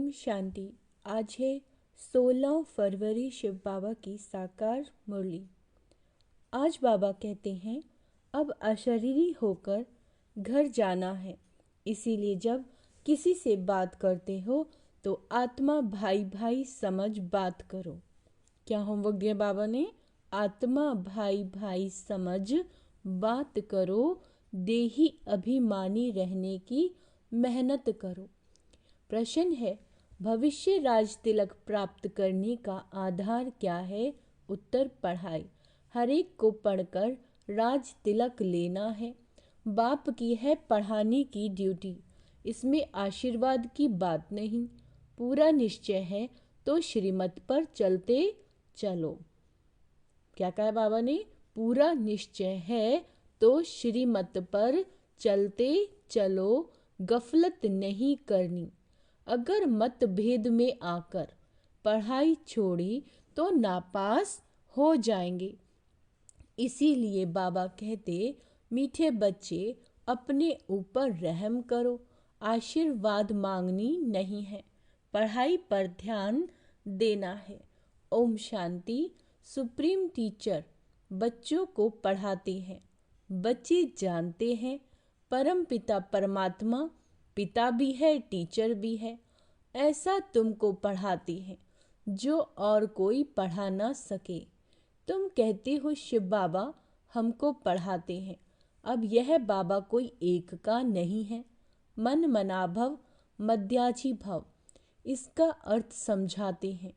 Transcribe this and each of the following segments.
ओम शांति। आज है 16 फरवरी, शिव बाबा की साकार मुरली। आज बाबा कहते हैं अब अशरीरी होकर घर जाना है, इसीलिए जब किसी से बात करते हो तो आत्मा भाई भाई समझ बात करो। क्या होमवर्क दिया बाबा ने? आत्मा भाई भाई समझ बात करो, देही अभिमानी रहने की मेहनत करो। प्रश्न है, भविष्य राज तिलक प्राप्त करने का आधार क्या है? उत्तर, पढ़ाई। हर एक को पढ़कर राज तिलक लेना है। बाप की है पढ़ाने की ड्यूटी, इसमें आशीर्वाद की बात नहीं। पूरा निश्चय है तो श्रीमत पर चलते चलो। क्या कहा बाबा ने? पूरा निश्चय है तो श्रीमत पर चलते चलो, गफलत नहीं करनी। अगर मतभेद में आकर पढ़ाई छोड़ी तो नापास हो जाएंगे। इसीलिए बाबा कहते, मीठे बच्चे अपने ऊपर रहम करो, आशीर्वाद मांगनी नहीं है, पढ़ाई पर ध्यान देना है। ओम शांति। सुप्रीम टीचर बच्चों को पढ़ाते हैं। बच्चे जानते हैं परम पिता परमात्मा पिता भी है, टीचर भी है। ऐसा तुमको पढ़ाते हैं जो और कोई पढ़ा ना सके। तुम कहते हो शिव बाबा हमको पढ़ाते हैं। अब यह बाबा कोई एक का नहीं है। मन मना भव मध्याजी भव, इसका अर्थ समझाते हैं।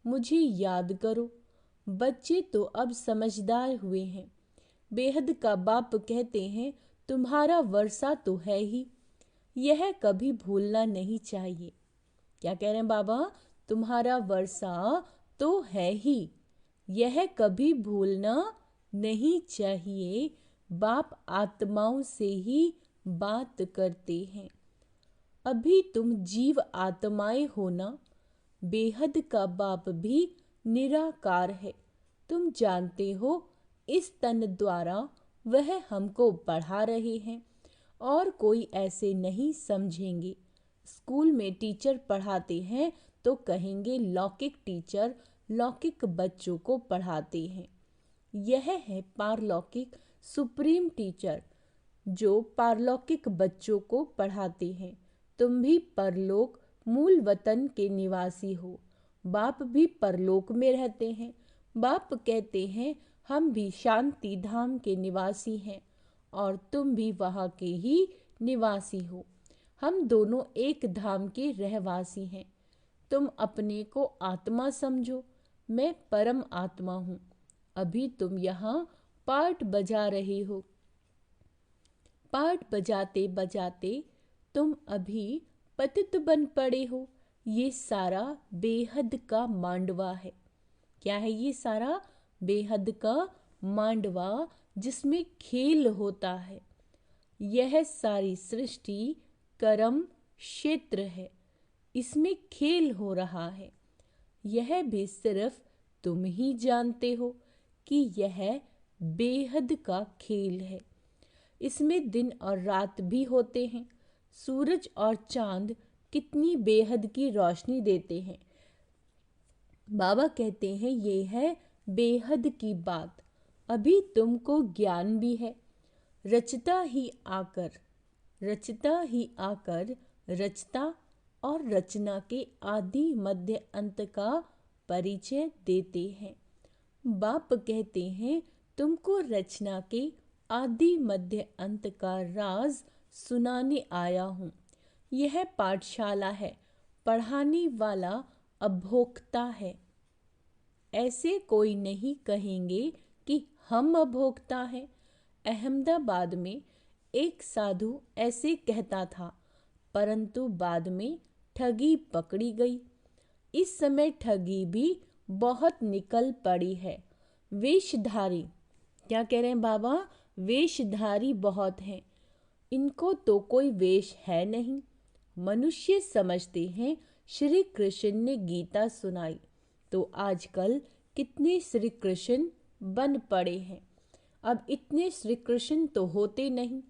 मुझे याद करो। बच्चे तो अब समझदार हुए हैं। बेहद का बाप कहते हैं तुम्हारा वर्षा तो है ही, यह कभी भूलना नहीं चाहिए। क्या कह रहे हैं बाबा? तुम्हारा वर्षा तो है ही, यह कभी भूलना नहीं चाहिए। बाप आत्माओं से ही बात करते हैं। अभी तुम जीव आत्माएं हो ना। बेहद का बाप भी निराकार है। तुम जानते हो इस तन द्वारा वह हमको पढ़ा रहे हैं और कोई ऐसे नहीं समझेंगे। स्कूल में टीचर पढ़ाते हैं तो कहेंगे लौकिक टीचर लौकिक बच्चों को पढ़ाते हैं। यह है पारलौकिक सुप्रीम टीचर जो पारलौकिक बच्चों को पढ़ाते हैं। तुम भी परलोक मूल वतन के निवासी हो। बाप भी परलोक में रहते हैं। बाप कहते हैं हम भी शांति धाम के निवासी हैं और तुम भी वहाँ के ही निवासी हो। हम दोनों एक धाम के रहवासी हैं। तुम अपने को आत्मा समझो, मैं परम आत्मा हूँ। अभी तुम यहाँ पाठ बजा रहे हो। पाठ बजाते बजाते तुम अभी पतित बन पड़े हो। ये सारा बेहद का मांडवा है। क्या है ये सारा? बेहद का मांडवा, जिसमें खेल होता है। यह सारी सृष्टि कर्म क्षेत्र है, इसमें खेल हो रहा है। यह भी सिर्फ तुम ही जानते हो कि यह बेहद का खेल है। इसमें दिन और रात भी होते हैं। सूरज और चांद कितनी बेहद की रोशनी देते हैं। बाबा कहते हैं ये है बेहद की बात। अभी तुमको ज्ञान भी है। रचता ही आकर रचता और रचना के आदि मध्य अंत का परिचय देते हैं। बाप कहते हैं तुमको रचना के आदि मध्य अंत का राज सुनाने आया हूँ। यह पाठशाला है, पढ़ाने वाला अभोक्ता है। ऐसे कोई नहीं कहेंगे कि हम अभोक्ता हैं। अहमदाबाद में एक साधु ऐसे कहता था, परंतु बाद में ठगी पकड़ी गई। इस समय ठगी भी बहुत निकल पड़ी है। वेशधारी, क्या कह रहे हैं बाबा? वेशधारी बहुत हैं। इनको तो कोई वेश है नहीं। मनुष्य समझते हैं श्री कृष्ण ने गीता सुनाई, तो आजकल कितने श्री कृष्ण बन पड़े हैं। अब इतने श्री कृष्ण तो होते नहीं।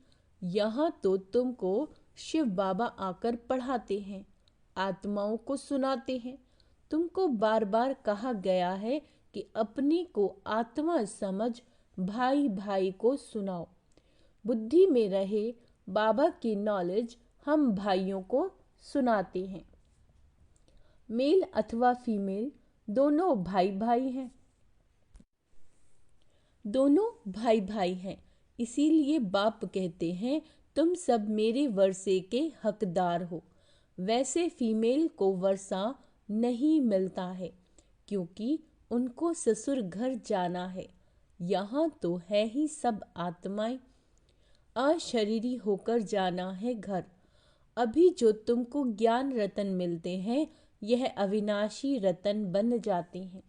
यहाँ तो तुमको शिव बाबा आकर पढ़ाते हैं। आत्माओं को सुनाते हैं। तुमको बार बार कहा गया है कि अपने को आत्मा समझ भाई भाई को सुनाओ। बुद्धि में रहे बाबा की नॉलेज हम भाइयों को सुनाते हैं। मेल अथवा फीमेल दोनों भाई भाई हैं। दोनों भाई भाई हैं, इसीलिए बाप कहते हैं तुम सब मेरे वर्षे के हकदार हो। वैसे फीमेल को वर्षा नहीं मिलता है क्योंकि उनको ससुर घर जाना है। यहाँ तो है ही सब आत्माएं, अशरीरी होकर जाना है घर। अभी जो तुमको ज्ञान रतन मिलते हैं यह अविनाशी रतन बन जाते हैं।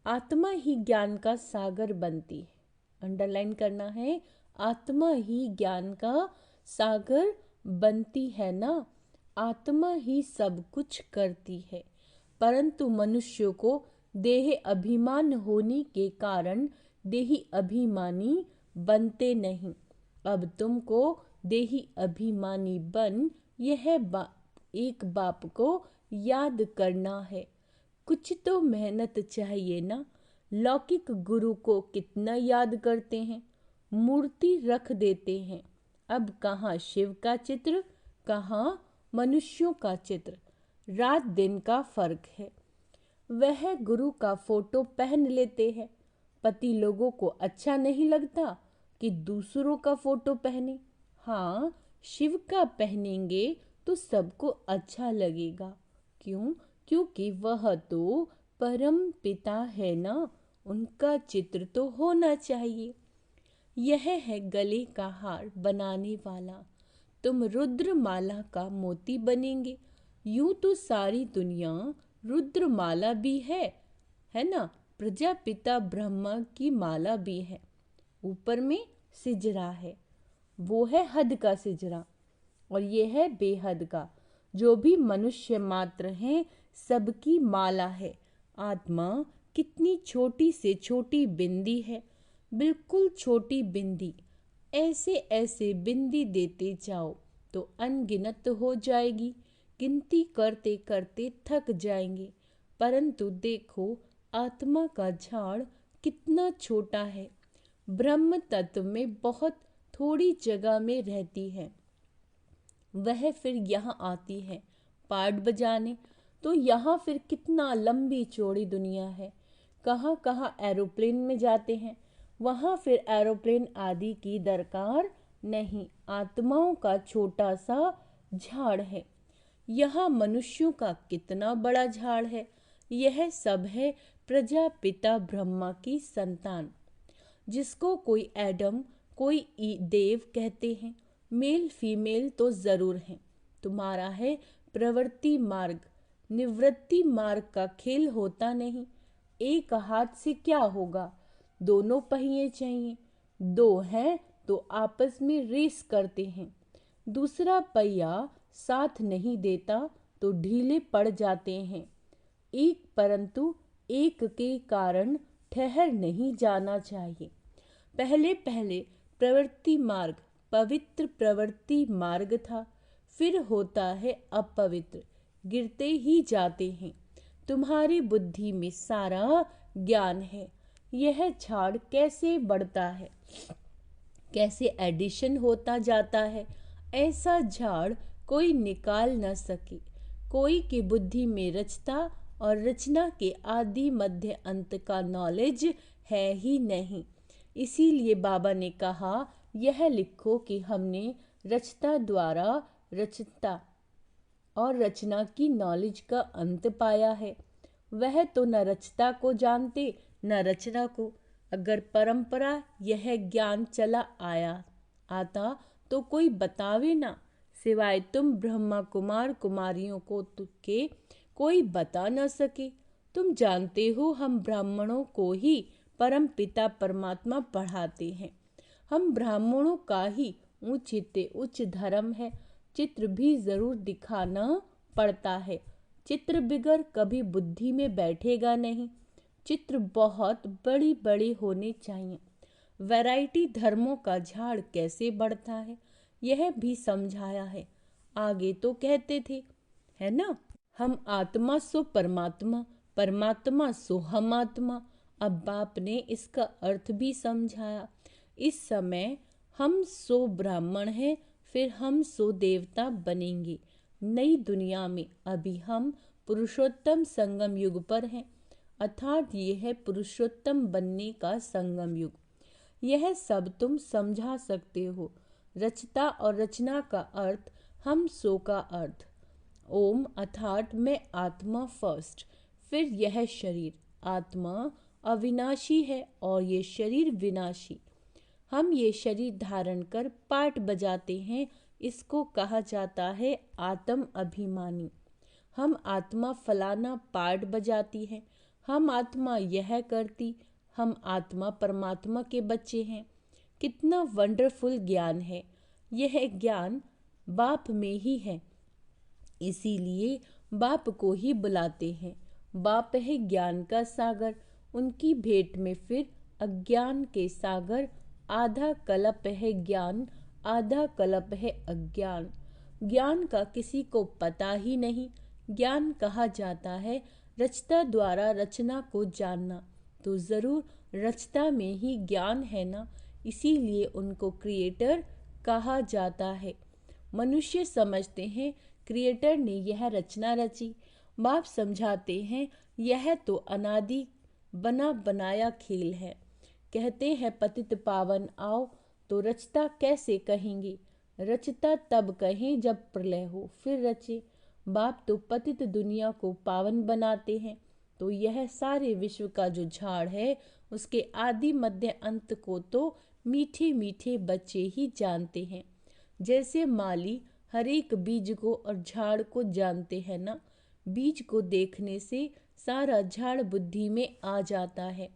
आत्मा ही ज्ञान का सागर बनती है। अंडरलाइन करना है, आत्मा ही ज्ञान का सागर बनती है ना। आत्मा ही सब कुछ करती है, परंतु मनुष्य को देह अभिमान होने के कारण देही अभिमानी बनते नहीं। अब तुमको देही अभिमानी बन यह एक बाप को याद करना है। कुछ तो मेहनत चाहिए ना। लौकिक गुरु को कितना याद करते हैं, मूर्ति रख देते हैं। अब कहाँ शिव का चित्र, कहाँ मनुष्यों का चित्र, रात दिन का फर्क है। वह गुरु का फोटो पहन लेते हैं। पति लोगों को अच्छा नहीं लगता कि दूसरों का फोटो पहने। हाँ, शिव का पहनेंगे तो सबको अच्छा लगेगा। क्यों? क्योंकि वह तो परम पिता है ना, उनका चित्र तो होना चाहिए। यह है गले का हार बनाने वाला। तुम रुद्रमाला का मोती बनेंगे। यूं तो सारी दुनिया रुद्रमाला भी है ना। प्रजापिता ब्रह्मा की माला भी है। ऊपर में सिजरा है, वो है हद का सिजरा, और ये है बेहद का। जो भी मनुष्य मात्र हैं सबकी माला है। आत्मा कितनी छोटी से छोटी बिंदी है, बिल्कुल छोटी बिंदी। ऐसे ऐसे बिंदी देते जाओ तो अनगिनत हो जाएगी। गिनती करते करते थक जाएंगे। परंतु देखो आत्मा का झाड़ कितना छोटा है। ब्रह्म तत्व में बहुत थोड़ी जगह में रहती है। वह फिर यहाँ आती है पार्ट बजाने, तो यहाँ फिर कितना लंबी चौड़ी दुनिया है। कहाँ कहाँ एरोप्लेन में जाते हैं, वहाँ फिर एरोप्लेन आदि की दरकार नहीं। आत्माओं का छोटा सा झाड़ है। यहाँ मनुष्यों का कितना बड़ा झाड़ है। यह सब है प्रजापिता ब्रह्मा की संतान, जिसको कोई एडम कोई देव कहते हैं। मेल फीमेल तो जरूर हैं। तुम्हारा है प्रवृत्ति मार्ग, निवृत्ति मार्ग का खेल होता नहीं। एक हाथ से क्या होगा, दोनों पहिए चाहिए। दो हैं तो आपस में रेस करते हैं। दूसरा पहिया साथ नहीं देता तो ढीले पड़ जाते हैं। एक परंतु एक के कारण ठहर नहीं जाना चाहिए। पहले पहले प्रवृत्ति मार्ग पवित्र प्रवृत्ति मार्ग था, फिर होता है अपवित्र, गिरते ही जाते हैं। तुम्हारी बुद्धि में सारा ज्ञान है। यह झाड़ कैसे बढ़ता है, कैसे एडिशन होता जाता है, ऐसा झाड़ कोई निकाल न सके। कोई की बुद्धि में रचता और रचना के आदि मध्य अंत का नॉलेज है ही नहीं। इसीलिए बाबा ने कहा यह लिखो कि हमने रचता द्वारा रचता और रचना की नॉलेज का अंत पाया है। वह तो न रचता को जानते न रचना को। अगर परंपरा यह ज्ञान चला आता तो कोई बतावे ना, सिवाय तुम ब्रह्मा कुमार कुमारियों को के कोई बता न सके। तुम जानते हो हम ब्राह्मणों को ही परम पिता परमात्मा पढ़ाते हैं। हम ब्राह्मणों का ही उच्चते उच्च धर्म है। चित्र भी जरूर दिखाना पड़ता है। चित्र बिगर कभी बुद्धि में बैठेगा नहीं। चित्र बहुत बड़ी बड़ी होने चाहिए। वैरायटी धर्मों का झाड़ कैसे बढ़ता है यह भी समझाया है। आगे तो कहते थे, है ना। हम आत्मा सो परमात्मा, परमात्मा सो हम आत्मा। अब बाप ने इसका अर्थ भी समझाया। इस समय हम सो ब्राह्मण हैं, फिर हम सो देवता बनेंगे नई दुनिया में। अभी हम पुरुषोत्तम संगम युग पर हैं, अर्थात ये है पुरुषोत्तम बनने का संगम युग। यह सब तुम समझा सकते हो। रचता और रचना का अर्थ, हम सो का अर्थ। ओम अर्थात मैं आत्मा फर्स्ट, फिर यह शरीर। आत्मा अविनाशी है और ये शरीर विनाशी। हम ये शरीर धारण कर पाठ बजाते हैं, इसको कहा जाता है आत्म अभिमानी। हम आत्मा फलाना पाठ बजाती है, हम आत्मा यह करती, हम आत्मा परमात्मा के बच्चे हैं। कितना वंडरफुल ज्ञान है। यह ज्ञान बाप में ही है, इसीलिए बाप को ही बुलाते हैं। बाप है ज्ञान का सागर, उनकी भेंट में फिर अज्ञान के सागर। आधा कल्प है ज्ञान, आधा कल्प है अज्ञान। ज्ञान का किसी को पता ही नहीं। ज्ञान कहा जाता है रचता द्वारा रचना को जानना, तो ज़रूर रचता में ही ज्ञान है ना, इसीलिए उनको क्रिएटर कहा जाता है। मनुष्य समझते हैं क्रिएटर ने यह रचना रची। बाप समझाते हैं यह तो अनादि बना बनाया खेल है। कहते हैं पतित पावन आओ, तो रचता कैसे कहेंगे? रचता तब कहें जब प्रलय हो फिर रचे। बाप तो पतित दुनिया को पावन बनाते हैं, तो यह सारे विश्व का जो झाड़ है उसके आदि मध्य अंत को तो मीठे मीठे बच्चे ही जानते हैं। जैसे माली हर एक बीज को और झाड़ को जानते हैं ना, बीज को देखने से सारा झाड़ बुद्धि में आ जाता है।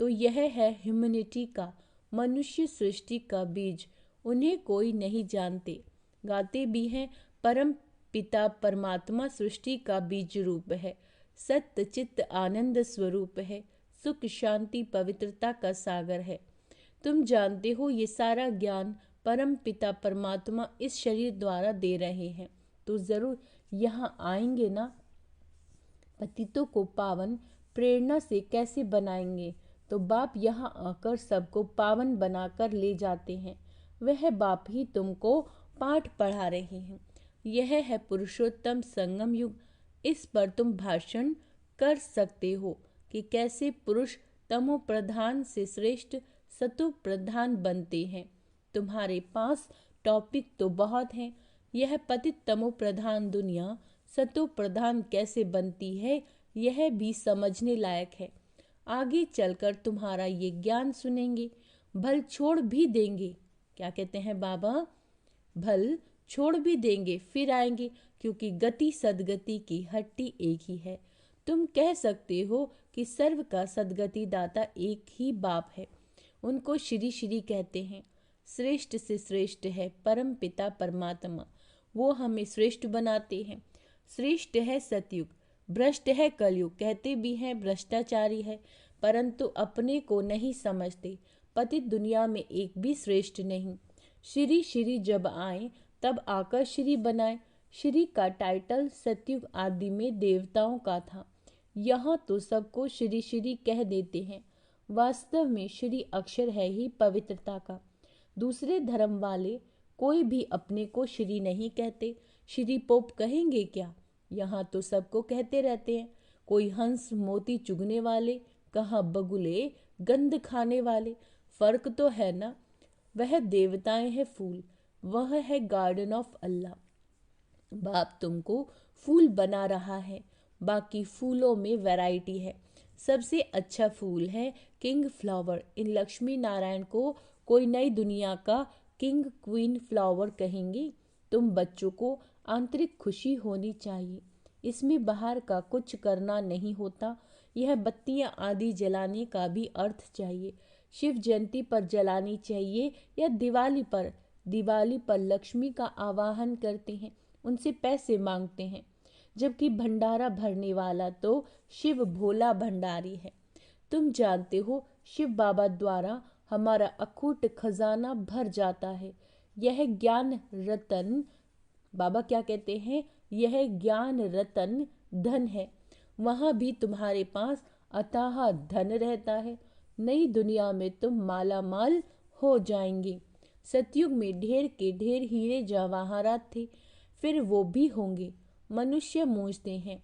तो यह है ह्यूमैनिटी का, मनुष्य सृष्टि का बीज। उन्हें कोई नहीं जानते। गाते भी हैं परम पिता परमात्मा सृष्टि का बीज रूप है, सत्य चित्त आनंद स्वरूप है, सुख शांति पवित्रता का सागर है। तुम जानते हो ये सारा ज्ञान परम पिता परमात्मा इस शरीर द्वारा दे रहे हैं, तो ज़रूर यहाँ आएंगे ना। पतितों को पावन प्रेरणा से कैसे बनाएंगे? तो बाप यहाँ आकर सबको पावन बनाकर ले जाते हैं। वह बाप ही तुमको पाठ पढ़ा रहे हैं। यह है पुरुषोत्तम संगम युग। इस पर तुम भाषण कर सकते हो कि कैसे पुरुष तमो प्रधान से श्रेष्ठ सतो प्रधान बनते हैं। तुम्हारे पास टॉपिक तो बहुत हैं। यह पतित तमो प्रधान दुनिया सतो प्रधान कैसे बनती है, यह भी समझने लायक है। आगे चलकर तुम्हारा ये ज्ञान सुनेंगे, भल छोड़ भी देंगे। क्या कहते हैं बाबा? भल छोड़ भी देंगे, फिर आएंगे, क्योंकि गति सदगति की हट्टी एक ही है। तुम कह सकते हो कि सर्व का सदगति दाता एक ही बाप है। उनको श्री श्री कहते हैं। श्रेष्ठ से श्रेष्ठ है परम पिता परमात्मा, वो हमें श्रेष्ठ बनाते हैं। श्रेष्ठ है सतयुग, भ्रष्ट है कलयुग। कहते भी हैं भ्रष्टाचारी है, परंतु अपने को नहीं समझते। पतित दुनिया में एक भी श्रेष्ठ नहीं। श्री श्री जब आए तब आकर श्री बनाए। श्री का टाइटल सतयुग आदि में देवताओं का था, यहाँ तो सबको श्री श्री कह देते हैं। वास्तव में श्री अक्षर है ही पवित्रता का। दूसरे धर्म वाले कोई भी अपने को श्री नहीं कहते। श्री पोप कहेंगे क्या? यहाँ तो सबको कहते रहते हैं। कोई हंस मोती चुगने वाले, कहाँ बगुले गंध खाने वाले। फर्क तो है ना। वह देवताएं हैं फूल, वह है गार्डन ऑफ अल्लाह। बाप तुमको फूल बना रहा है। बाकी फूलों में वैरायटी है। सबसे अच्छा फूल है किंग फ्लावर। इन लक्ष्मी नारायण को कोई नई दुनिया का किंग क्वीन फ्लावर कहेंगे। तुम बच्चों को आंतरिक खुशी होनी चाहिए, इसमें बाहर का कुछ करना नहीं होता। यह बत्तियां आदि जलाने का भी अर्थ चाहिए। शिव जयंती पर जलानी चाहिए या दिवाली पर? दिवाली पर लक्ष्मी का आवाहन करते हैं, उनसे पैसे मांगते हैं, जबकि भंडारा भरने वाला तो शिव भोला भंडारी है। तुम जानते हो शिव बाबा द्वारा हमारा अखूट खजाना भर जाता है। यह ज्ञान रतन, बाबा क्या कहते हैं, यह ज्ञान रतन धन है। वहाँ भी तुम्हारे पास अथाह धन रहता है। नई दुनिया में तुम माला माल हो जाएंगे। सतयुग में ढेर के ढेर हीरे जवाहरात थे, फिर वो भी होंगे। मनुष्य मूझते हैं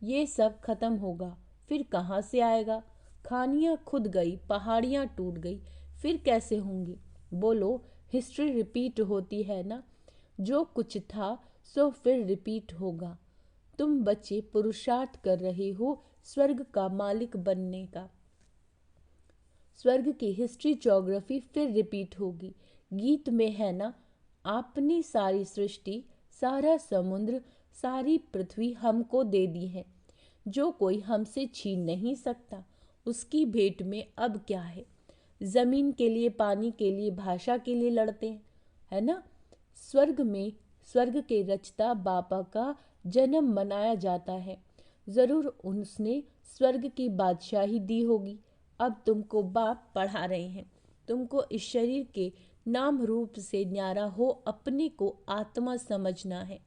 ये सब खत्म होगा, फिर कहाँ से आएगा? खानियाँ खुद गई, पहाड़ियाँ टूट गई, फिर कैसे होंगे? बोलो, हिस्ट्री रिपीट होती है ना। जो कुछ था सो फिर रिपीट होगा। तुम बच्चे पुरुषार्थ कर रहे हो स्वर्ग का मालिक बनने का। स्वर्ग की हिस्ट्री ज्योग्राफी फिर रिपीट होगी। गीत में है ना, आपने सारी सृष्टि, सारा समुद्र, सारी पृथ्वी हमको दे दी है। जो कोई हमसे छीन नहीं सकता, उसकी भेंट में अब क्या है? जमीन के लिए, पानी के लिए, भाषा के लिए लड़ते हैं, है ना। स्वर्ग में स्वर्ग के रचता बापा का जन्म मनाया जाता है। जरूर उसने स्वर्ग की बादशाही दी होगी। अब तुमको बाप पढ़ा रहे हैं। तुमको इस शरीर के नाम रूप से न्यारा हो अपने को आत्मा समझना है,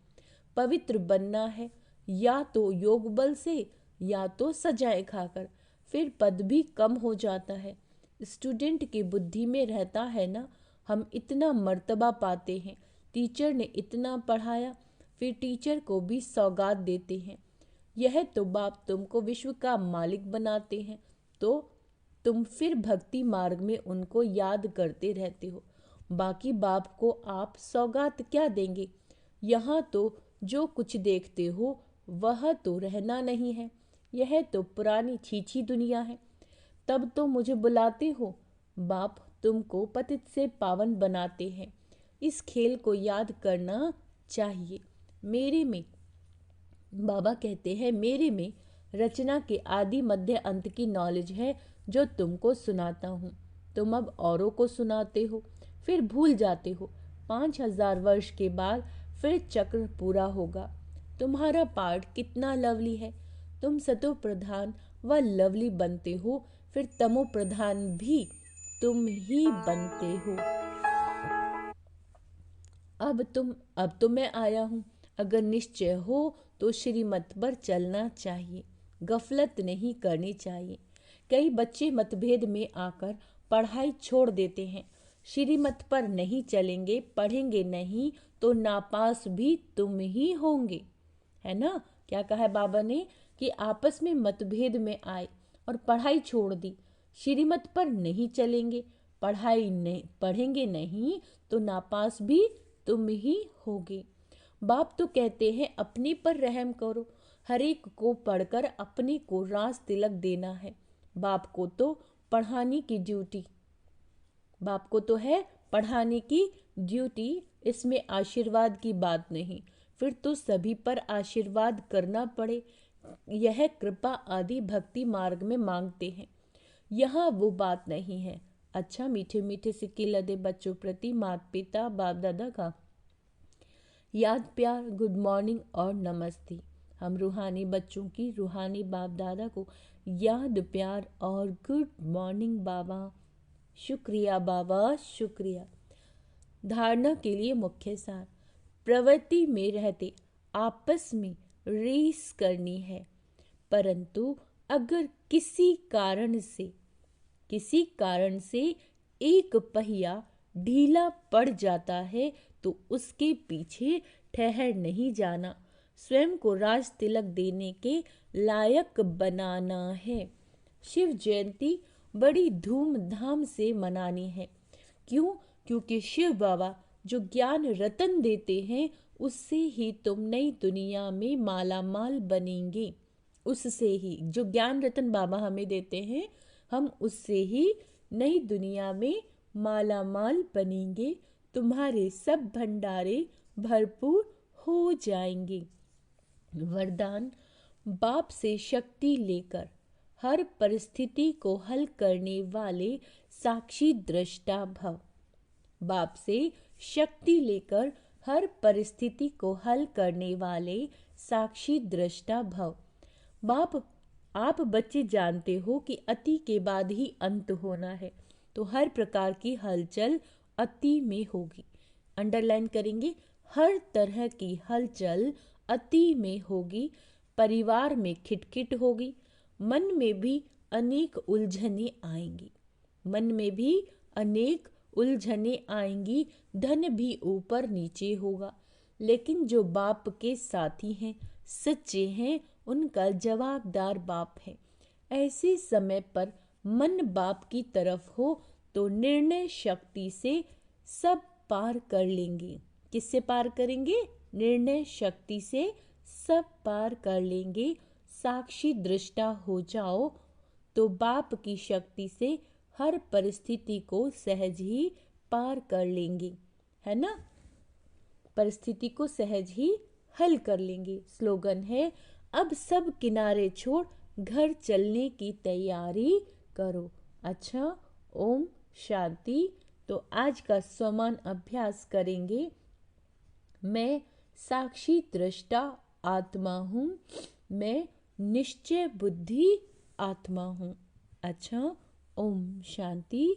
पवित्र बनना है, या तो योग बल से या तो सजाए खाकर। फिर पद भी कम हो जाता है। स्टूडेंट की बुद्धि में रहता है ना, हम इतना मर्तबा पाते हैं, टीचर ने इतना पढ़ाया, फिर टीचर को भी सौगात देते हैं। यह तो बाप तुमको विश्व का मालिक बनाते हैं, तो तुम फिर भक्ति मार्ग में उनको याद करते रहते हो। बाकी बाप को आप सौगात क्या देंगे? यहाँ तो जो कुछ देखते हो वह तो रहना नहीं है। यह तो पुरानी छीछी दुनिया है। तब तो मुझे बुलाते हो। बाप तुमको पतित से पावन बनाते हैं। इस खेल को याद करना चाहिए। मेरे में, बाबा कहते हैं, मेरे में रचना के आदि मध्य अंत की नॉलेज है जो तुमको सुनाता हूँ। तुम अब औरों को सुनाते हो, फिर भूल जाते हो। 5000 वर्ष के बाद फिर चक्र पूरा होगा। तुम्हारा पाठ कितना लवली है। तुम सतो प्रधान व लवली बनते हो, फिर तमो प्रधान भी तुम ही बनते हो। अब तो मैं आया हूँ। अगर निश्चय हो तो श्रीमत पर चलना चाहिए, गफलत नहीं करनी चाहिए। कई बच्चे मतभेद में आकर पढ़ाई छोड़ देते हैं। श्रीमत पर नहीं चलेंगे, पढ़ेंगे नहीं तो नापास भी तुम ही होंगे, है ना। क्या कहा है बाबा ने कि आपस में मतभेद में आए और पढ़ाई छोड़ दी। श्रीमत पर नहीं चलेंगे, पढ़ेंगे नहीं तो नापास भी तुम ही होगे। बाप तो कहते हैं अपने पर रहम करो। हर एक को पढ़कर अपने को रास तिलक देना है। बाप को तो पढ़ाने की ड्यूटी, बाप को तो है पढ़ाने की ड्यूटी। इसमें आशीर्वाद की बात नहीं, फिर तो सभी पर आशीर्वाद करना पड़े। यह कृपा आदि भक्ति मार्ग में मांगते हैं, यहाँ वो बात नहीं है। अच्छा, मीठे मीठे सिक्के लदे बच्चों प्रति माता पिता बाप दादा का याद प्यार, गुड मॉर्निंग और नमस्ते। हम रूहानी बच्चों की रूहानी बाप दादा को याद प्यार और गुड मॉर्निंग बाबा। शुक्रिया बाबा, शुक्रिया। धारणा के लिए मुख्य सार, प्रवृत्ति में रहते आपस में रेस करनी है, परंतु अगर किसी कारण से एक पहिया ढीला पड़ जाता है तो उसके पीछे ठहर नहीं जाना। स्वयं को राज तिलक देने के लायक बनाना है। शिव जयंती बड़ी धूमधाम से मनानी है। क्यों? क्योंकि शिव बाबा जो ज्ञान रतन देते हैं उससे ही तुम नई दुनिया में माला माल बनेंगे। उससे ही जो ज्ञान रतन बाबा हमें देते हैं, हम उससे ही नई दुनिया में माला माल बनेंगे। तुम्हारे सब भंडारे भरपूर हो जाएंगे। वरदान, बाप से शक्ति लेकर हर परिस्थिति को हल करने वाले साक्षी दृष्टा भव। बाप से शक्ति लेकर हर परिस्थिति को हल करने वाले साक्षी दृष्टा भव। बाप, आप बच्चे जानते हो कि अति के बाद ही अंत होना है, तो हर प्रकार की हलचल अति में होगी। अंडरलाइन करेंगे, हर तरह की हलचल अति में होगी, परिवार में खिटखिट होगी, मन में भी अनेक उलझने आएंगी, मन में भी अनेक उलझने आएंगी, धन भी ऊपर नीचे होगा। लेकिन जो बाप के साथी हैं, सच्चे हैं, उनका जवाबदार बाप है। ऐसे समय पर मन बाप की तरफ हो तो निर्णय शक्ति से सब पार कर लेंगे। किससे पार करेंगे? निर्णय शक्ति से सब पार कर लेंगे। साक्षी दृष्टा हो जाओ तो बाप की शक्ति से हर परिस्थिति को सहज ही पार कर लेंगे, है ना? परिस्थिति को सहज ही हल कर लेंगे। स्लोगन है, अब सब किनारे छोड़ घर चलने की तैयारी करो। अच्छा, ओम शांति। तो आज का स्वमान अभ्यास करेंगे। मैं साक्षी दृष्टा आत्मा हूँ, मैं निश्चय बुद्धि आत्मा हूँ। अच्छा, ओम शांति।